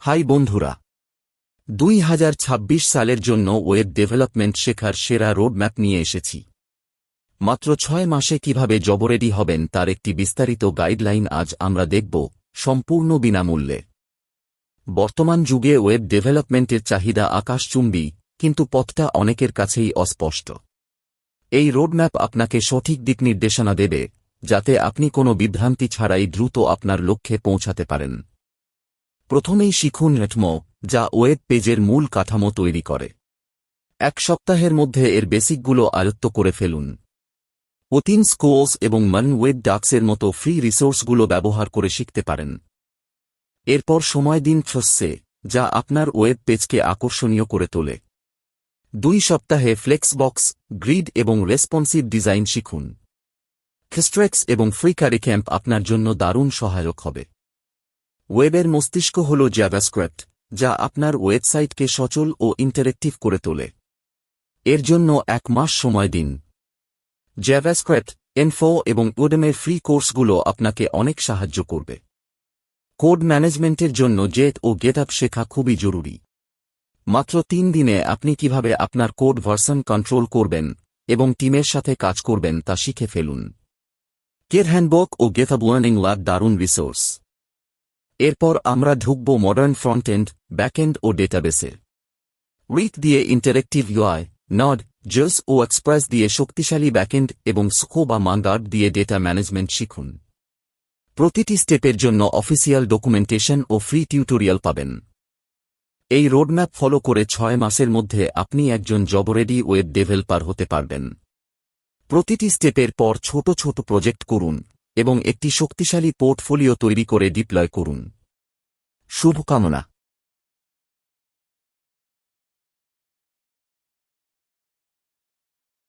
High বন্ধুরা, 2026 সালের জন্য ওয়েব ডেভেলপমেন্ট শেখার সেরা রোডম্যাপ নিয়ে এসেছি। মাত্র 6 মাসে কিভাবে জবরেডি হবেন তার একটি বিস্তারিত গাইডলাইন আজ আমরা দেখব, সম্পূর্ণ বিনামূল্যে। বর্তমান যুগে ওয়েব ডেভেলপমেন্টের চাহিদা আকাশচুম্বী, কিন্তু পথটা অনেকের কাছেই অস্পষ্ট। এই রোডম্যাপ আপনাকে সঠিক দিক নির্দেশনা দেবে, যাতে আপনি কোনো বিভ্রান্তি ছাড়াই দ্রুত আপনার লক্ষ্যে পৌঁছাতে পারেন। প্রথমেই শিখুন নেটমো, যা ওয়েব পেজের মূল কাঠামো তৈরি করে। 1 সপ্তাহের মধ্যে এর বেসিকগুলো আয়ত্ত করে ফেলুন। ওতিন স্কোলস এবং মান ওয়েব ডাক্সের মতো ফ্রি রিসোর্সগুলো ব্যবহার করে শিখতে পারেন। এরপর সময় দিন ফ্রসে, যা আপনার ওয়েব পেজকে আকর্ষণীয় করে তোলে। 2 সপ্তাহে ফ্লেক্সবক্স, গ্রিড এবং রেসপন্সিভ ডিজাইন শিখুন। খিস্ট্রেক্স এবং ফ্রিকারিক্যাম্প আপনার জন্য দারুণ সহায়ক হবে। ওয়েবের মস্তিষ্ক হল জাভাস্ক্রিপ্ট, যা আপনার ওয়েবসাইটকে সচল ও ইন্টারেক্টিভ করে তোলে। এর জন্য 1 মাস সময় দিন। জাভাস্ক্রিপ্ট, এনফো এবং উডেমের ফ্রি কোর্সগুলো আপনাকে অনেক সাহায্য করবে। কোড ম্যানেজমেন্টের জন্য জেট ও গেটআপ শেখা খুবই জরুরি। মাত্র 3 দিনে আপনি কিভাবে আপনার কোড ভার্সন কন্ট্রোল করবেন এবং টিমের সাথে কাজ করবেন তা শিখে ফেলুন। কের হ্যান্ডবুক ও গেটআপ লার্নিং ল্যাব দারুণ রিসোর্স। এরপর আমরা ঢুকব মডার্ন ফ্রন্টএন্ড, ব্যাকএন্ড ও ডেটাবেসে। রিট দিয়ে ইন্টারেক্টিভ ইউআই, নড, জেস ও এক্সপ্রেস দিয়ে শক্তিশালী ব্যাকএন্ড এবং স্কো বা মাঙ্গার্ড দিয়ে ডেটা ম্যানেজমেন্ট শিখুন। প্রতিটি স্টেপের জন্য অফিসিয়াল ডকুমেন্টেশন ও ফ্রি টিউটোরিয়াল পাবেন। এই রোডম্যাপ ফলো করে 6 মাসের মধ্যে আপনি একজন জবরেডি ওয়েব ডেভেলপার হতে পারবেন। প্রতিটি স্টেপের পর ছোট ছোট প্রজেক্ট করুন এবং একটি শক্তিশালী পোর্টফোলিও তৈরি করে ডিপ্লয় করুন। শুভকামনা।